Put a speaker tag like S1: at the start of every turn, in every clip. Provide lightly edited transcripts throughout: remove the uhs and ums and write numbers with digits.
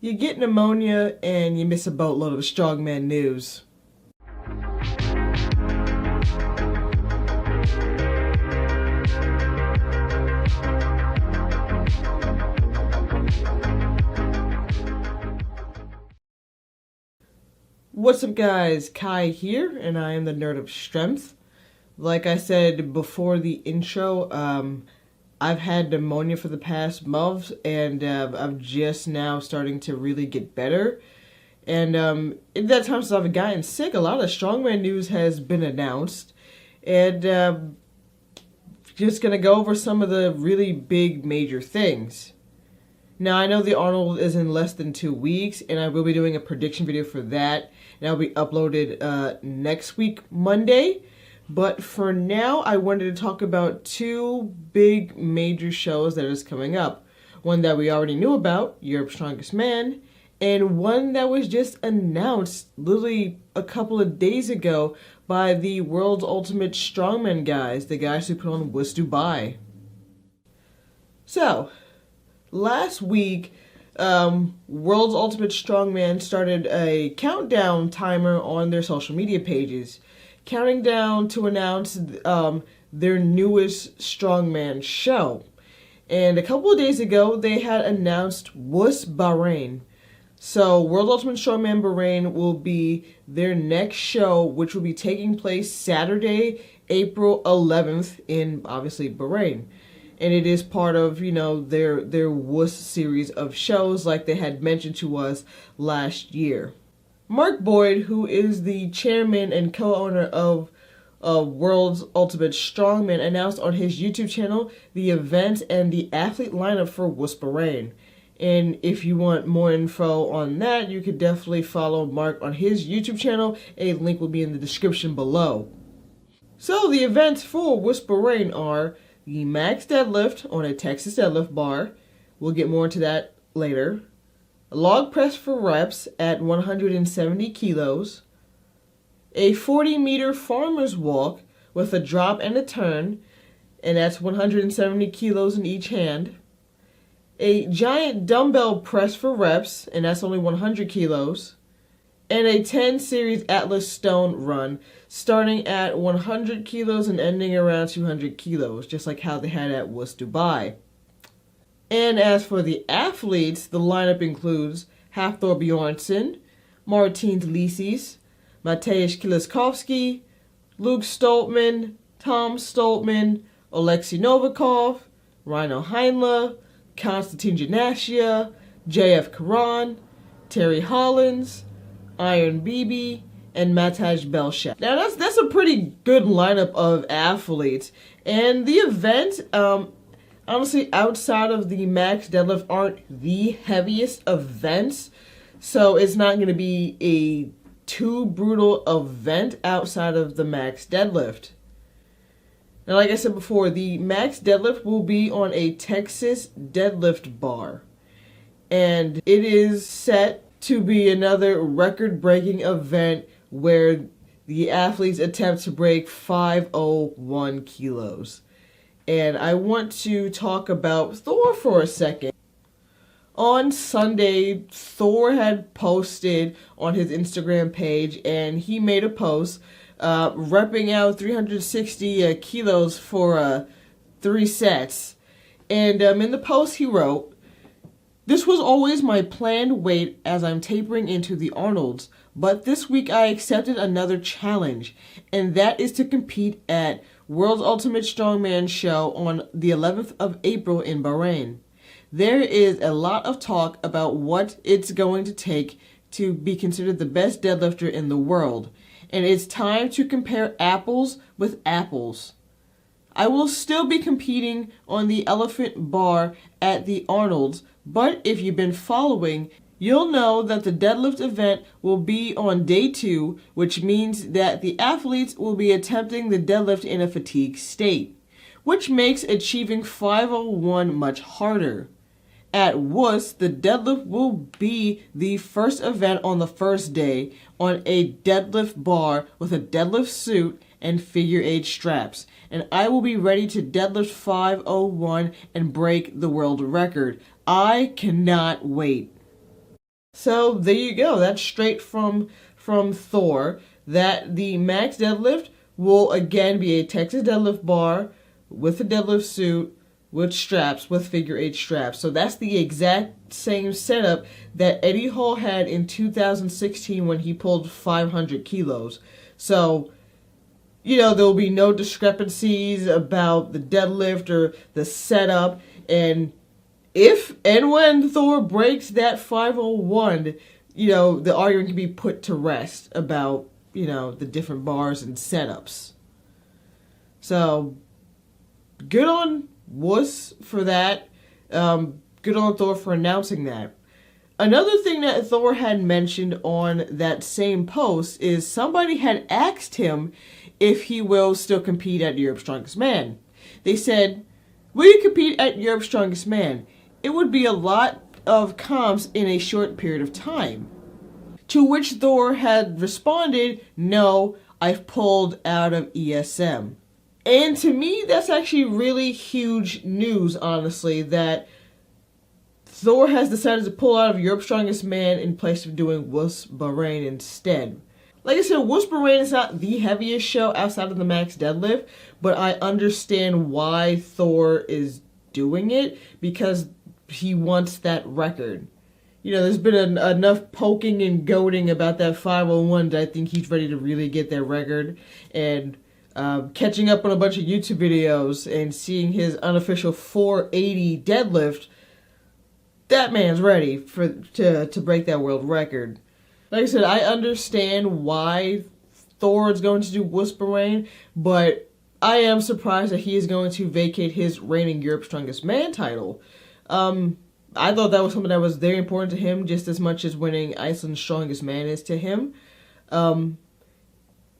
S1: You get pneumonia and you miss a boatload of strongman news. What's up guys, Kai here, and I am the Nerd of Strength. Like I said before the intro, I've had pneumonia for the past month, and I'm just now starting to really get better. And in that time since I've gotten sick, a lot of strongman news has been announced. And just going to go over some of the really big major things. Now, I know the Arnold is in less than 2 weeks, and I will be doing a prediction video for that. And that'll be uploaded next week, Monday. But for now, I wanted to talk about two big major shows that is coming up. One that we already knew about, Europe's Strongest Man, and one that was just announced literally a couple of days ago by the World's Ultimate Strongman guys, the guys who put on WUS Dubai. So, last week, World's Ultimate Strongman started a countdown timer on their social media pages, counting down to announce their newest Strongman show. And a couple of days ago, they had announced WUS Bahrain. So, World Ultimate Strongman Bahrain will be their next show, which will be taking place Saturday, April 11th in, obviously, Bahrain. And it is part of, you know, their WUS series of shows like they had mentioned to us last year. Mark Boyd, who is the chairman and co-owner of World's Ultimate Strongman, announced on his YouTube channel the event and the athlete lineup for WUS Bahrain. And if you want more info on that, you could definitely follow Mark on his YouTube channel. A link will be in the description below. So the events for WUS Bahrain are the max deadlift on a Texas deadlift bar. We'll get more into that later. A log press for reps at 170 kilos. A 40-meter farmer's walk with a drop and a turn, and that's 170 kilos in each hand. A giant dumbbell press for reps, and that's only 100 kilos. And a 10 series Atlas Stone run, starting at 100 kilos and ending around 200 kilos, just like how they had at WUS Dubai. And as for the athletes, the lineup includes Hafþór Björnsson, Martins Lisis, Mateusz Kieliszkowski, Luke Stoltman, Tom Stoltman, Oleksiy Novikov, Rhino Heinle, Konstantin Janasia, JF Karan, Terry Hollins, Iron Bibi, and Matej Belshek. Now that's a pretty good lineup of athletes. And the event, honestly, outside of the max deadlift, aren't the heaviest events. So it's not going to be a too brutal event outside of the max deadlift. Now, like I said before, the max deadlift will be on a Texas deadlift bar. And it is set to be another record-breaking event where the athletes attempt to break 501 kilos. And I want to talk about Thor for a second. On Sunday, Thor had posted on his Instagram page, and he made a post repping out 360 kilos for 3 sets. And in the post he wrote, "This was always my planned weight as I'm tapering into the Arnolds, but this week I accepted another challenge, and that is to compete at World's Ultimate Strongman show on the 11th of April in Bahrain. There is a lot of talk about what it's going to take to be considered the best deadlifter in the world, and it's time to compare apples with apples. I will still be competing on the elephant bar at the Arnold's, but if you've been following, you'll know that the deadlift event will be on day 2, which means that the athletes will be attempting the deadlift in a fatigue state, which makes achieving 501 much harder. At WUS, the deadlift will be the first event on the first day on a deadlift bar with a deadlift suit and figure 8 straps, and I will be ready to deadlift 501 and break the world record. I cannot wait." So there you go. That's straight from Thor. That the max deadlift will again be a Texas deadlift bar with a deadlift suit with straps, with figure 8 straps. So that's the exact same setup that Eddie Hall had in 2016 when he pulled 500 kilos. So, you know, there will be no discrepancies about the deadlift or the setup. And if and when Thor breaks that 501, you know, the argument can be put to rest about, you know, the different bars and setups. So, good on WUS for that. Good on Thor for announcing that. Another thing that Thor had mentioned on that same post is somebody had asked him if he will still compete at Europe's Strongest Man. They said, "Will you compete at Europe's Strongest Man? It would be a lot of comps in a short period of time." To which Thor had responded, "No, I've pulled out of ESM." And to me, that's actually really huge news, honestly, that Thor has decided to pull out of Europe's Strongest Man in place of doing WUS Bahrain instead. Like I said, WUS Bahrain is not the heaviest show outside of the max deadlift, but I understand why Thor is doing it, because he wants that record. You know, there's been enough poking and goading about that 501 that I think he's ready to really get that record. And catching up on a bunch of YouTube videos and seeing his unofficial 480 deadlift, that man's ready to break that world record. Like I said, I understand why Thor is going to do WUS Bahrain, but I am surprised that he is going to vacate his reigning Europe's Strongest Man title. I thought that was something that was very important to him, just as much as winning Iceland's Strongest Man is to him.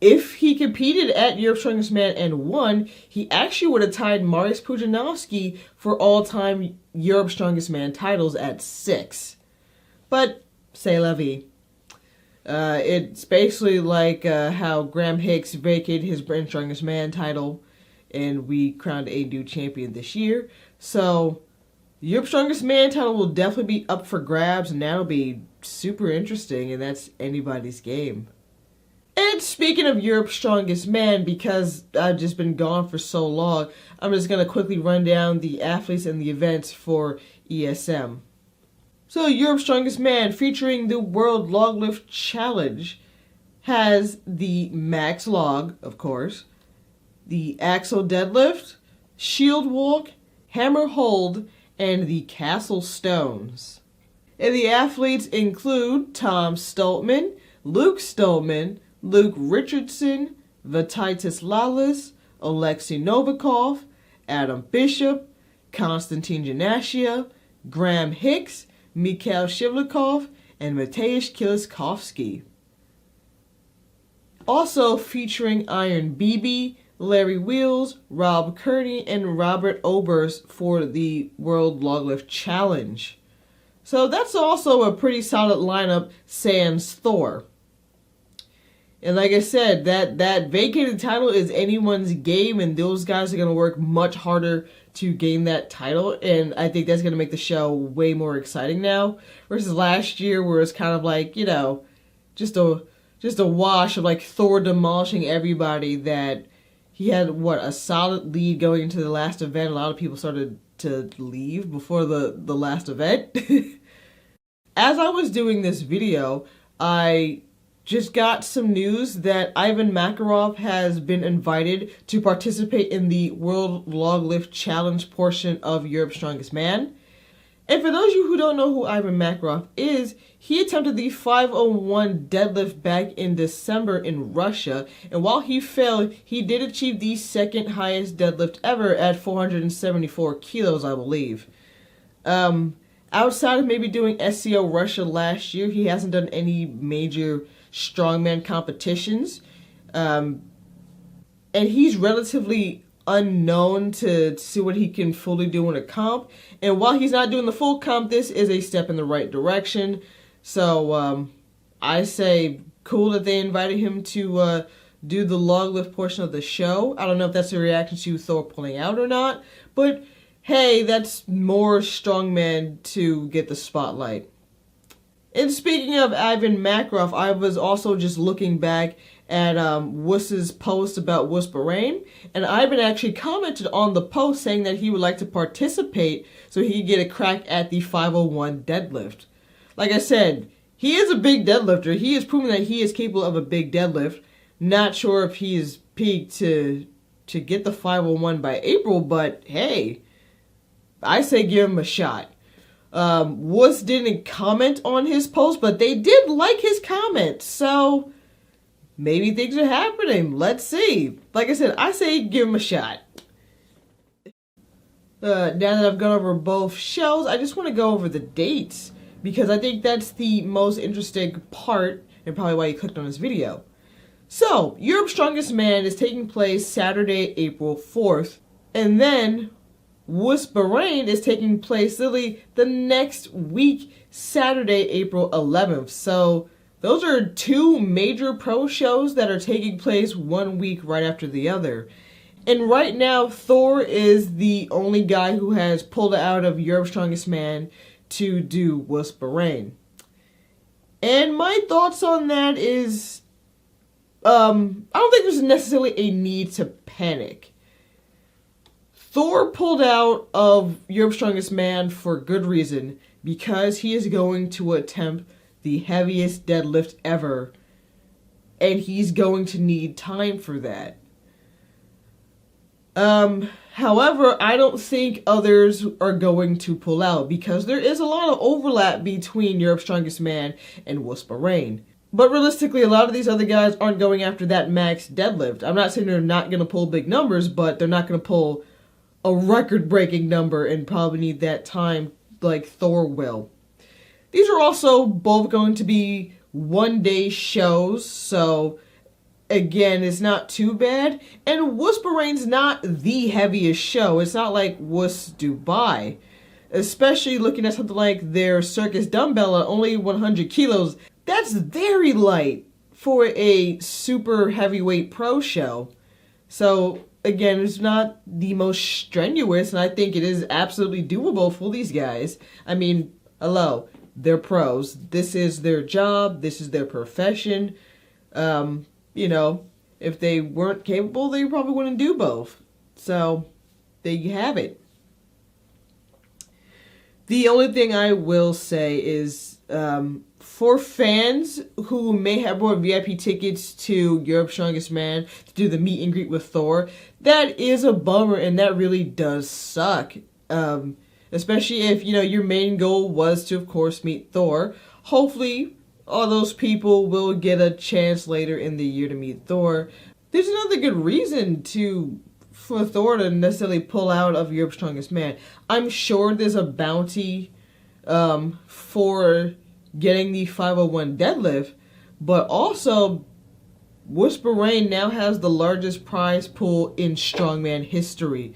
S1: If he competed at Europe's Strongest Man and won, he actually would have tied Mariusz Pudzianowski for all-time Europe's Strongest Man titles at 6. But, c'est la vie. It's basically like how Graham Hicks vacated his Britain's Strongest Man title, and we crowned a new champion this year. So, Europe's Strongest Man title will definitely be up for grabs, and that'll be super interesting, and that's anybody's game. And speaking of Europe's Strongest Man, because I've just been gone for so long, I'm just going to quickly run down the athletes and the events for ESM. So, Europe's Strongest Man, featuring the World Loglift Challenge, has the max log, of course, the axle deadlift, shield walk, hammer hold, and the castle stones. And the athletes include Tom Stoltman, Luke Stoltman, Luke Richardson, Vitatis Lalas, Alexei Novikov, Adam Bishop, Konstantin Janashia, Graham Hicks, Mikhail Shivlikov, and Mateusz Kieliszkowski. Also featuring Iron BB, Larry Wheels, Rob Kearney, and Robert Oberst for the World Loglift Challenge. So that's also a pretty solid lineup, sans Thor. And like I said, that vacated title is anyone's game, and those guys are going to work much harder to gain that title. And I think that's going to make the show way more exciting now, versus last year where it's kind of like, you know, just a wash of like Thor demolishing everybody. That he had, a solid lead going into the last event. A lot of people started to leave before the last event. As I was doing this video, I just got some news that Ivan Makarov has been invited to participate in the World Loglift Challenge portion of Europe's Strongest Man. And for those of you who don't know who Ivan Makarov is, he attempted the 501 deadlift back in December in Russia, and while he failed, he did achieve the second highest deadlift ever at 474 kilos, I believe. Outside of maybe doing SCO Russia last year, he hasn't done any major strongman competitions, and he's relatively unknown to see what he can fully do in a comp. And while he's not doing the full comp, this is a step in the right direction. So I say cool that they invited him to do the log lift portion of the show. I don't know if that's a reaction to Thor pulling out or not, but hey, that's more strongman to get the spotlight. And speaking of Ivan Makarov, I was also just looking back at WUS's post about WUS Bahrain, and Ivan actually commented on the post saying that he would like to participate so he could get a crack at the 501 deadlift. Like I said, he is a big deadlifter. He has proven that he is capable of a big deadlift. Not sure if he is peaked to get the 501 by April, but hey, I say give him a shot. WUS didn't comment on his post, but they did like his comment, so maybe things are happening. Let's see. Like I said, I say give him a shot. Now that I've gone over both shows, I just want to go over the dates, because I think that's the most interesting part, and probably why you clicked on this video. So, Europe's Strongest Man is taking place Saturday, April 4th, and then WUS Bahrain is taking place literally the next week, Saturday, April 11th. So those are two major pro shows that are taking place 1 week right after the other. And right now, Thor is the only guy who has pulled out of Europe's Strongest Man to do WUS Bahrain. And my thoughts on that is, I don't think there's necessarily a need to panic. Thor pulled out of Europe's Strongest Man for good reason, because he is going to attempt the heaviest deadlift ever, and he's going to need time for that. However, I don't think others are going to pull out, because there is a lot of overlap between Europe's Strongest Man and WUS Bahrain. But realistically, a lot of these other guys aren't going after that max deadlift. I'm not saying they're not going to pull big numbers, but they're not going to pull a record-breaking number and probably need that time like Thor will. These are also both going to be one-day shows, so again, it's not too bad. And WUS Bahrain's not the heaviest show. It's not like WUS Dubai. Especially looking at something like their circus dumbbell at only 100 kilos. That's very light for a super heavyweight pro show. So again, it's not the most strenuous, and I think it is absolutely doable for these guys. I mean, hello, they're pros. This is their job. This is their profession. You know, if they weren't capable, they probably wouldn't do both. So, there you have it. The only thing I will say is, for fans who may have bought VIP tickets to Europe's Strongest Man to do the meet and greet with Thor, that is a bummer, and that really does suck. Especially if, you know, your main goal was to, of course, meet Thor. Hopefully, all those people will get a chance later in the year to meet Thor. There's another good reason for Thor to necessarily pull out of Europe's Strongest Man. I'm sure there's a bounty for getting the 501 deadlift, but also WUS Bahrain now has the largest prize pool in strongman history.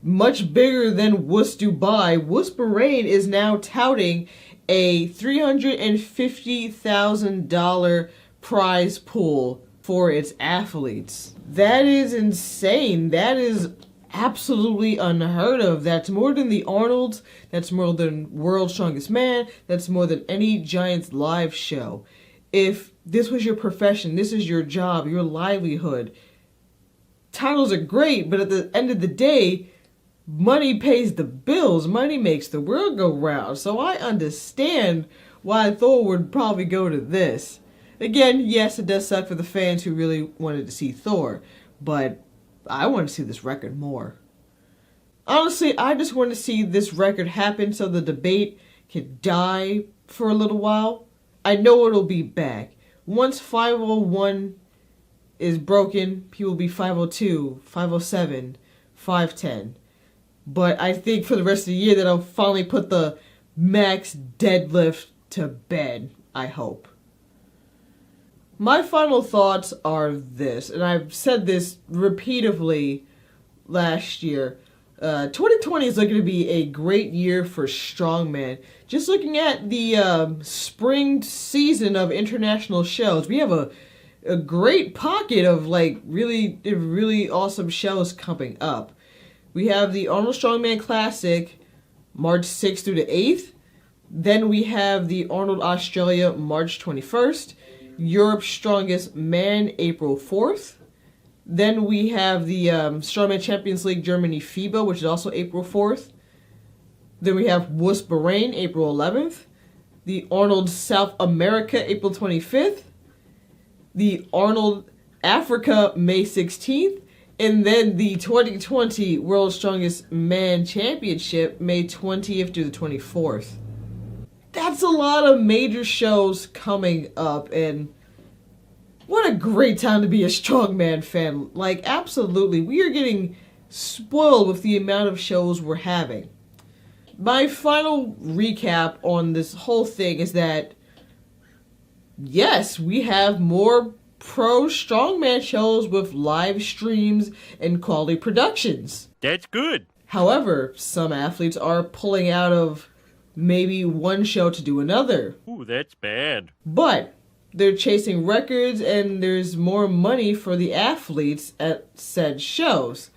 S1: Much bigger than WUS Dubai. WUS Bahrain is now touting a $350,000 prize pool for its athletes. That is insane. That is absolutely unheard of. That's more than the Arnold's. That's more than World's Strongest Man. That's more than any Giants live show. If this was your profession, this is your job, your livelihood, titles are great, but at the end of the day, money pays the bills. Money makes the world go round. So I understand why Thor would probably go to this. Again, yes, it does suck for the fans who really wanted to see Thor, but I want to see this record more. Honestly, I just want to see this record happen so the debate can die for a little while. I know it'll be back. Once 501 is broken, people will be 502, 507, 510. But I think for the rest of the year that I'll finally put the max deadlift to bed, I hope. My final thoughts are this, and I've said this repeatedly last year. 2020 is looking to be a great year for Strongman. Just looking at the spring season of international shows, we have a great pocket of like really awesome shows coming up. We have the Arnold Strongman Classic, March 6th through the 8th. Then we have the Arnold Australia March 21st, Europe's Strongest Man April 4th. Then we have the Strongman Champions League Germany FIBA, which is also April 4th. Then we have WUS Bahrain April 11th, the Arnold South America April 25th, the Arnold Africa May 16th, and then the 2020 World Strongest Man Championship May 20th through the 24th. That's a lot of major shows coming up, and what a great time to be a strongman fan. Like, absolutely, we are getting spoiled with the amount of shows we're having. My final recap on this whole thing is that, yes, we have more pro strongman shows with live streams and quality productions.
S2: That's good.
S1: However, some athletes are pulling out of maybe one show to do another.
S2: Ooh, that's bad.
S1: But they're chasing records and there's more money for the athletes at said shows.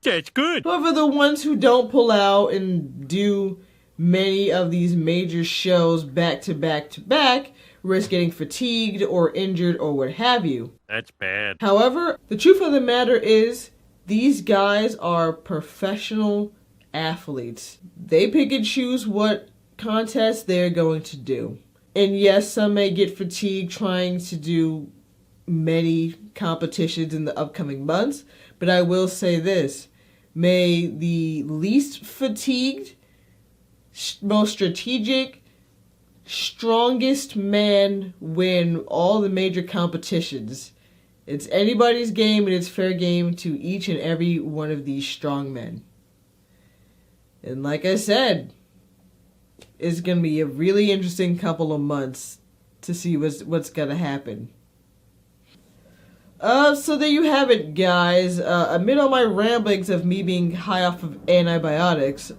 S2: That's good.
S1: However, the ones who don't pull out and do many of these major shows back to back to back risk getting fatigued or injured or what have you.
S2: That's bad.
S1: However, the truth of the matter is these guys are professional athletes. They pick and choose what contests they're going to do. And yes, some may get fatigued trying to do many competitions in the upcoming months, but I will say this. May the least fatigued, most strategic, strongest man win all the major competitions. It's anybody's game and it's fair game to each and every one of these strong men. And like I said, it's going to be a really interesting couple of months to see what's going to happen. So there you have it, guys. Amid all my ramblings of me being high off of antibiotics,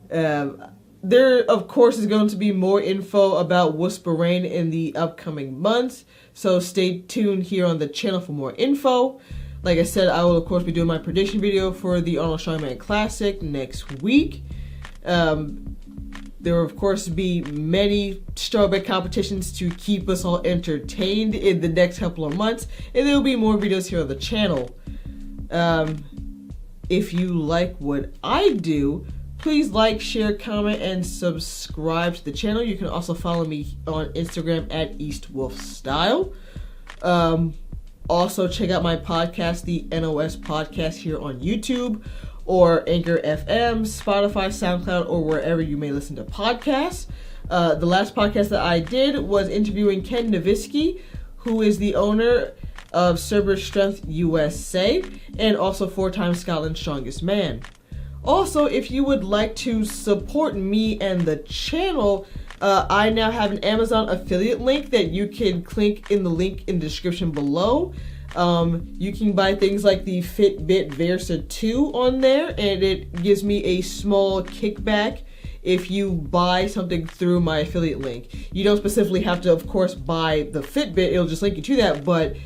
S1: there, of course, is going to be more info about WUS Bahrain in the upcoming months. So stay tuned here on the channel for more info. Like I said, I will, of course, be doing my prediction video for the Arnold Strongman Classic next week. There will, of course, be many strawberry competitions to keep us all entertained in the next couple of months. And there will be more videos here on the channel. If you like what I do, please like, share, comment, and subscribe to the channel. You can also follow me on Instagram at EastWolfStyle. Also, check out my podcast, the NOS Podcast, here on YouTube, or Anchor FM, Spotify, SoundCloud, or wherever you may listen to podcasts. The last podcast that I did was interviewing Ken Nowitzki, who is the owner of Server Strength USA, and also 4-time Scotland's Strongest Man. Also, if you would like to support me and the channel, I now have an Amazon affiliate link that you can click in the link in the description below. You can buy things like the Fitbit Versa 2 on there, and it gives me a small kickback if you buy something through my affiliate link. You don't specifically have to, of course, buy the Fitbit. It'll just link you to that, but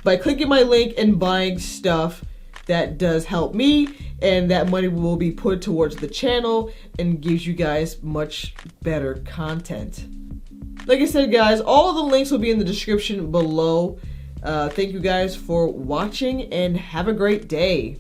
S1: by clicking my link and buying stuff, that does help me, and that money will be put towards the channel and gives you guys much better content. Like I said, guys, all the links will be in the description below. Thank you guys for watching, and have a great day.